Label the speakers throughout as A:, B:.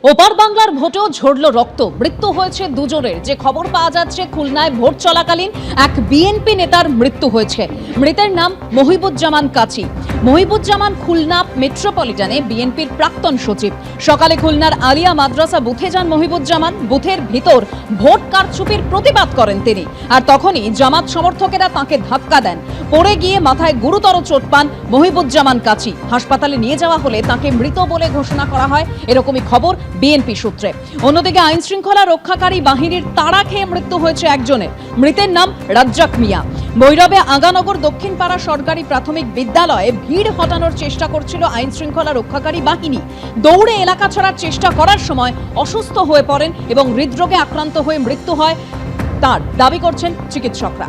A: ওপার বাংলার ভোটেও ঝরল রক্ত, মৃত্যু হয়েছে দুজনের। যে খবর পাওয়া যাচ্ছে, খুলনায় ভোট চলাকালীন এক বিএনপি নেতার মৃত্যু হয়েছে। মৃতের নাম মহিবুজ্জামান কাচি। মহিবুজ্জামান খুলনা মেট্রোপলিটনে বিএনপির প্রাক্তন সচিব। সকালে খুলনার আলিয়া মাদ্রাসা বুথে যান মহিবুজ্জামান। বুথের ভিতর ভোট কারচুপির প্রতিবাদ করেন তিনি, আর তখনই জামাত সমর্থকেরা তাঁকে ধাক্কা দেন। পড়ে গিয়ে মাথায় গুরুতর চোট পান মহিবুজ্জামান কাচি। হাসপাতালে নিয়ে যাওয়া হলে তাঁকে মৃত বলে ঘোষণা করা হয়, এরকমই খবর বিএনপি সূত্রে। অন্যদিকে আইন শৃঙ্খলা রক্ষাকারী বাহিনীর তাড়া খেয়ে মৃত্যু হয়েছে একজনের। মৃতের নাম রাজ্জাক মিয়া। ভৈরবে আগানগর দক্ষিণ পাড়া সরকারি প্রাথমিক বিদ্যালয়ে ভিড় হটানোর চেষ্টা করছিল আইন শৃঙ্খলা রক্ষাকারী বাহিনী। দৌড়ে এলাকা ছাড়ার চেষ্টা করার সময় অসুস্থ হয়ে পড়েন এবং হৃদরোগে আক্রান্ত হয়ে মৃত্যু হয় তার, দাবি করছেন চিকিৎসকরা।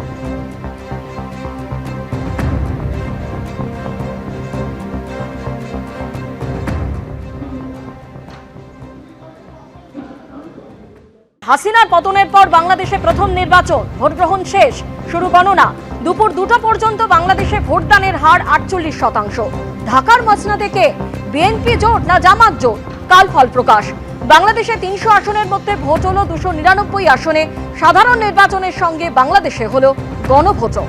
B: হাসিনার পতনের পর বাংলাদেশে প্রথম নির্বাচন, ভোট গ্রহণ শেষ, শুরু গণনা। দুপুর 2টা পর্যন্ত বাংলাদেশে ভোটদানের হার 48%। ঢাকার মসনদে কে, বিএনপি জোট না জামাত জোট? কাল ফল প্রকাশ। বাংলাদেশে 300 আসনের মধ্যে ভোট হলো 299 আসনে। সাধারণ নির্বাচনের সঙ্গে বাংলাদেশে হলো গণভোটও।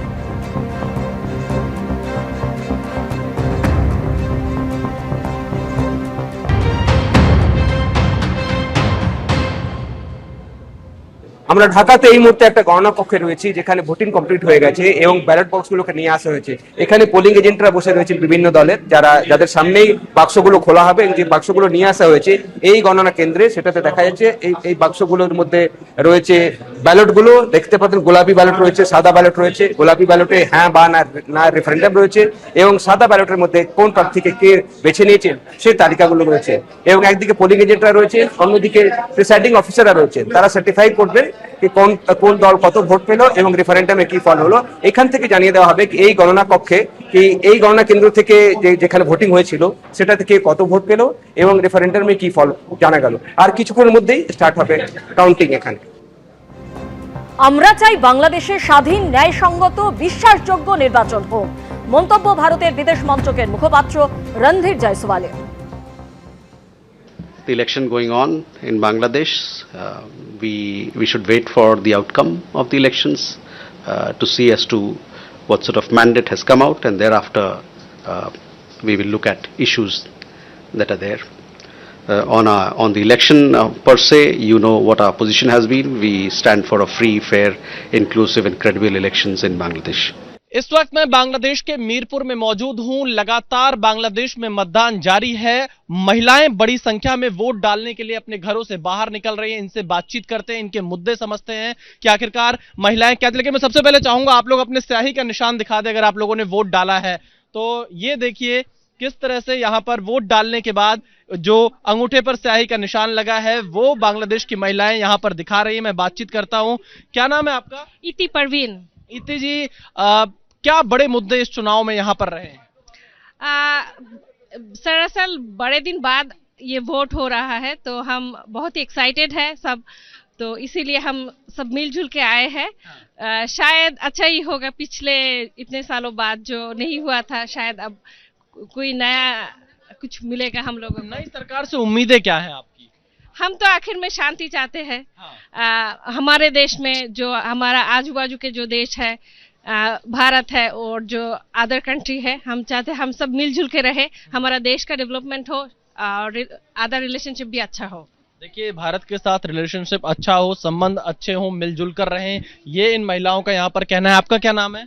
C: আমরা ঢাকাতে এই মুহূর্তে একটা গণনা কক্ষে রয়েছি, যেখানে ভোটিং কমপ্লিট হয়ে গেছে এবং ব্যালট বক্সগুলোকে নিয়ে আসা হয়েছে। এখানে পোলিং এজেন্টরা বসে রয়েছে বিভিন্ন দলের, যাদের সামনেই বাক্সগুলো খোলা হবে এবং যে বাক্সগুলো নিয়ে আসা হয়েছে এই গণনা কেন্দ্রে, সেটাতে দেখা যাচ্ছে এই বাক্সগুলোর মধ্যে রয়েছে ব্যালটগুলো। দেখতে পাচ্ছেন গোলাপি ব্যালট রয়েছে, সাদা ব্যালট রয়েছে। গোলাপি ব্যালটে হ্যাঁ বা না রেফারেন্ডাম রয়েছে এবং সাদা ব্যালটের মধ্যে কোন প্রার্থীকে কে বেছে নিয়েছেন সেই তালিকাগুলো রয়েছে। এবং একদিকে পোলিং এজেন্টরা রয়েছে, অন্যদিকে প্রিসাইডিং অফিসাররা রয়েছেন। তারা সার্টিফাই করবেন কোন দল কত ভোট পেল এবং রেফারেন্ডামে কি ফল হলো। এখান থেকে জানিয়ে দেওয়া হবে এই গণনা কক্ষে এই গণনা কেন্দ্র থেকে যেখানে ভোটিং হয়েছিল সেটা থেকে কত ভোট পেল এবং রেফারেন্ডামে কি ফল জানা গেল। আর কিছুক্ষণের মধ্যেই স্টার্ট হবে কাউন্টিং। এখানে
B: আমরা চাই বাংলাদেশে স্বাধীন, ন্যায়সঙ্গত, বিশ্বাসযোগ্য নির্বাচন হোক, মন্তব্য ভারতের বিদেশ মন্ত্রকের মুখপাত্র Randhir জয়সওয়ালের।
D: The election going on in Bangladesh, we should wait for the outcome of the elections to see as to what sort of mandate has come out, and thereafter we will look at issues that are there. On the election per se, you know what our position has been. We stand for a free, fair, inclusive and credible elections in Bangladesh.
E: इस वक्त मैं बांग्लादेश के मीरपुर में मौजूद हूं। लगातार बांग्लादेश में मतदान जारी है। महिलाएं बड़ी संख्या में वोट डालने के लिए अपने घरों से बाहर निकल रही हैं। इनसे बातचीत करते हैं, इनके मुद्दे समझते हैं कि आखिरकार महिलाएं क्या। लेकिन मैं सबसे पहले चाहूंगा आप लोग अपने स्याही का निशान दिखा दें अगर आप लोगों ने वोट डाला है तो। ये देखिए किस तरह से यहां पर वोट डालने के बाद जो अंगूठे पर स्याही का निशान लगा है वो बांग्लादेश की महिलाएं यहां पर दिखा रही है। मैं बातचीत करता हूं। क्या नाम है आपका?
F: इति परवीन।
E: इति जी, क्या बड़े मुद्दे इस चुनाव में यहाँ पर रहे हैं?
F: दरअसल बड़े दिन बाद ये वोट हो रहा है तो हम बहुत ही एक्साइटेड है सब, तो इसीलिए हम सब मिलजुल के आए हैं। शायद अच्छा ही होगा, पिछले इतने सालों बाद जो नहीं हुआ था, शायद अब कोई नया कुछ मिलेगा हम लोगों को।
E: नई सरकार से उम्मीदें क्या है आपकी?
F: हम तो आखिर में शांति चाहते हैं। हमारे देश में जो हमारा आजू बाजू के जो देश है, भारत है और जो अदर कंट्री है, हम चाहते हैं हम सब मिलजुल के रहे, हमारा देश का डेवलपमेंट हो और अदर रिलेशनशिप भी अच्छा हो।
E: देखिए, भारत के साथ रिलेशनशिप अच्छा हो, संबंध अच्छे हो, मिलजुल कर रहे, ये इन महिलाओं का यहाँ पर कहना है। आपका क्या नाम है?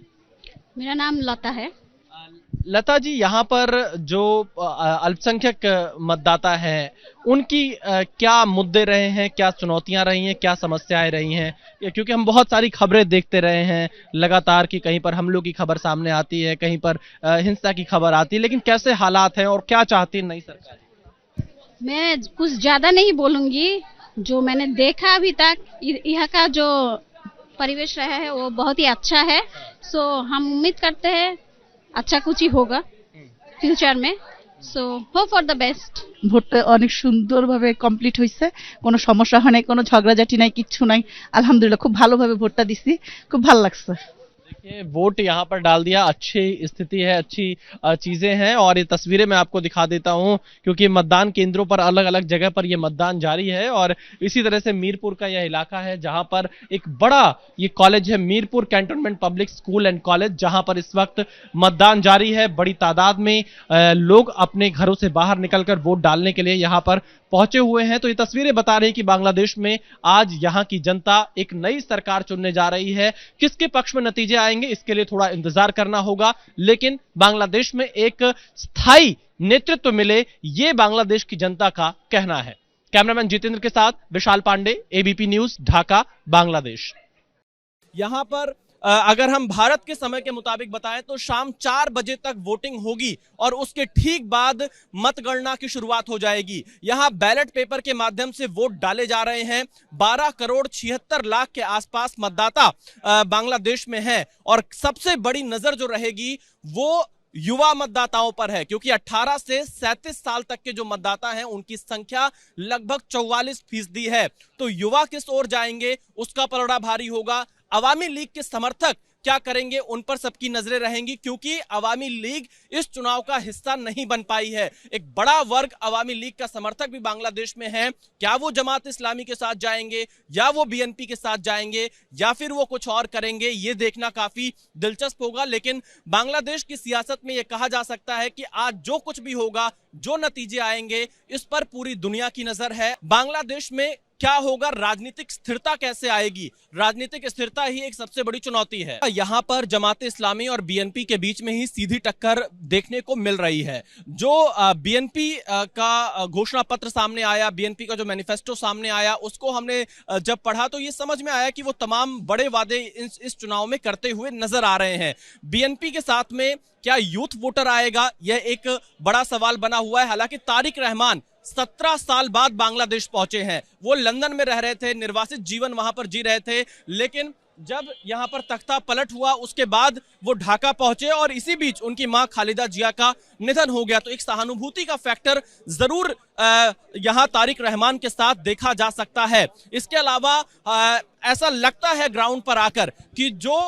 F: मेरा नाम लता है।
E: लता जी, यहाँ पर जो अल्पसंख्यक मतदाता हैं उनकी क्या मुद्दे रहे हैं, क्या चुनौतियां रही हैं, क्या समस्याएं रही हैं? क्योंकि हम बहुत सारी खबरें देखते रहे हैं लगातार कि कहीं पर हमलों की खबर सामने आती है, कहीं पर हिंसा की खबर आती है, लेकिन कैसे हालात हैं और क्या चाहती है नई सरकार?
F: मैं कुछ ज्यादा नहीं बोलूंगी, जो मैंने देखा अभी तक यहाँ का जो परिवेश रहा है वो बहुत ही अच्छा है। सो हम उम्मीद करते हैं अच्छा कुछ ही होगा फ्यूचर में। So hope for the best.
G: ভোটটা অনেক সুন্দরভাবে কমপ্লিট হয়েছে, কোনো সমস্যা হয় নাই, কোনো ঝগড়াঝাটি নাই, কিচ্ছু নাই। আলহামদুলিল্লাহ খুব ভালোভাবে ভোটটা দিছি, খুব ভালো লাগছে।
E: देखिए वोट यहाँ पर डाल दिया, अच्छी स्थिति है, अच्छी चीजें हैं। और ये तस्वीरें मैं आपको दिखा देता हूं क्योंकि मतदान केंद्रों पर अलग अलग जगह पर ये मतदान जारी है। और इसी तरह से मीरपुर का यह इलाका है जहां पर एक बड़ा ये कॉलेज है, Mirpur cantonment public school and college, जहां पर इस वक्त मतदान जारी है। बड़ी तादाद में लोग अपने घरों से बाहर निकलकर वोट डालने के लिए यहाँ पर पहुंचे हुए हैं। तो ये तस्वीरें बता रही हैं कि बांग्लादेश में आज यहाँ की जनता एक नई सरकार चुनने जा रही है। किसके पक्ष में नतीजे आएंगे इसके लिए थोड़ा इंतजार करना होगा, लेकिन बांग्लादेश में एक स्थायी नेतृत्व मिले, ये बांग्लादेश की जनता का कहना है। कैमरामैन जितेंद्र के साथ विशाल पांडे, एबीपी न्यूज, ढाका, बांग्लादेश। यहां पर अगर हम भारत के समय के मुताबिक बताएं तो शाम 4 बजे तक वोटिंग होगी और उसके ठीक बाद मतगणना की शुरुआत हो जाएगी। यहां बैलेट पेपर के माध्यम से वोट डाले जा रहे हैं। 12 करोड़ 76 लाख के आसपास मतदाता बांग्लादेश में हैं और सबसे बड़ी नजर जो रहेगी वो युवा मतदाताओं पर है, क्योंकि 18 से 37 साल तक के जो मतदाता हैं उनकी संख्या लगभग 44% है। तो युवा किस ओर जाएंगे उसका पलड़ा भारी होगा। अवामी लीग के समर्थक क्या करेंगे उन पर सबकी नजरें रहेंगी, क्योंकि अवामी लीग इस चुनाव का हिस्सा नहीं बन पाई है। एक बड़ा वर्ग अवामी लीग का समर्थक भी बांग्लादेश में है। क्या वो जमात इस्लामी के साथ जाएंगे या वो बीएनपी के साथ जाएंगे या फिर वो कुछ और करेंगे, ये देखना काफी दिलचस्प होगा। लेकिन बांग्लादेश की सियासत में यह कहा जा सकता है कि आज जो कुछ भी होगा, जो नतीजे आएंगे, इस पर पूरी दुनिया की नजर है। बांग्लादेश में क्या होगा, राजनीतिक स्थिरता कैसे आएगी, राजनीतिक स्थिरता ही एक सबसे बड़ी चुनौती है। यहाँ पर जमात इस्लामी और बीएनपी के बीच में ही सीधी टक्कर देखने को मिल रही है। जो बीएनपी का घोषणा पत्र सामने आया, बीएनपी का जो मैनिफेस्टो सामने आया, उसको हमने जब पढ़ा तो ये समझ में आया कि वो तमाम बड़े वादे इस चुनाव में करते हुए नजर आ रहे हैं। बीएनपी के साथ में क्या यूथ वोटर आएगा, यह एक बड़ा सवाल बना हुआ है। हालांकि तारिक रहमान 17 साल बाद बांग्लादेश पहुंचे हैं। वो लंदन में रह रहे थे, निर्वासित जीवन वहां पर जी रहे थे, लेकिन जब यहां पर तख्ता पलट हुआ उसके बाद वो ढाका पहुंचे और इसी बीच उनकी मां खालिदा जिया का निधन हो गया। तो एक सहानुभूति का फैक्टर जरूर यहां तारिक रहमान के साथ देखा जा सकता है। इसके अलावा ऐसा लगता है ग्राउंड पर आकर कि जो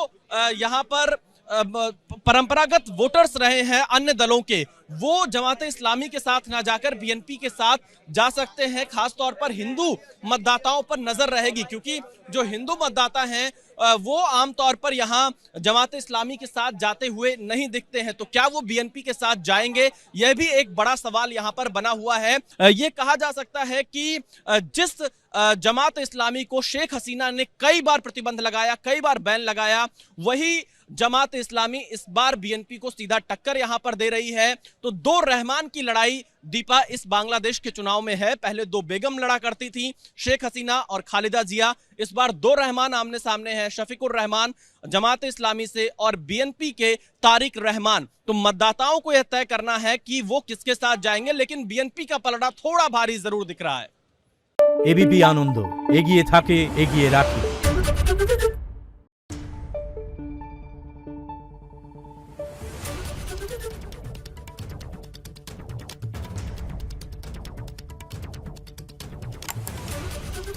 E: यहां पर परंपरागत वोटर्स रहे हैं अन्य दलों के, वो जमात इस्लामी के साथ ना जाकर बीएनपी के साथ जा सकते हैं। खासतौर पर हिंदू मतदाताओं पर नजर रहेगी, क्योंकि जो हिंदू मतदाता हैं वो आमतौर पर यहाँ जमात इस्लामी के साथ जाते हुए नहीं दिखते हैं। तो क्या वो बीएनपी के साथ जाएंगे, यह भी एक बड़ा सवाल यहाँ पर बना हुआ है। ये कहा जा सकता है कि जिस जमात इस्लामी को शेख हसीना ने कई बार प्रतिबंध लगाया, कई बार बैन लगाया, वही जमात इस्लामी इस बार बीएनपी को सीधा टक्कर यहां पर दे रही है। तो दो रहमान की लड़ाई दीपा इस बांग्लादेश के चुनाव में है। पहले दो बेगम लड़ा करती थी, शेख हसीना और खालिदा जिया। इस बार दो रहमान आमने सामने हैं, शफीकुर रहमान जमात इस्लामी से और बीएनपी के तारिक रहमान। तो मतदाताओं को यह तय करना है कि वो किसके साथ जाएंगे, लेकिन बीएनपी का पलड़ा थोड़ा भारी जरूर दिख रहा है।
H: एबीपी आनंद एगिए थाके एगिए राखे।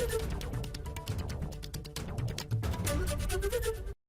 I: Thank you.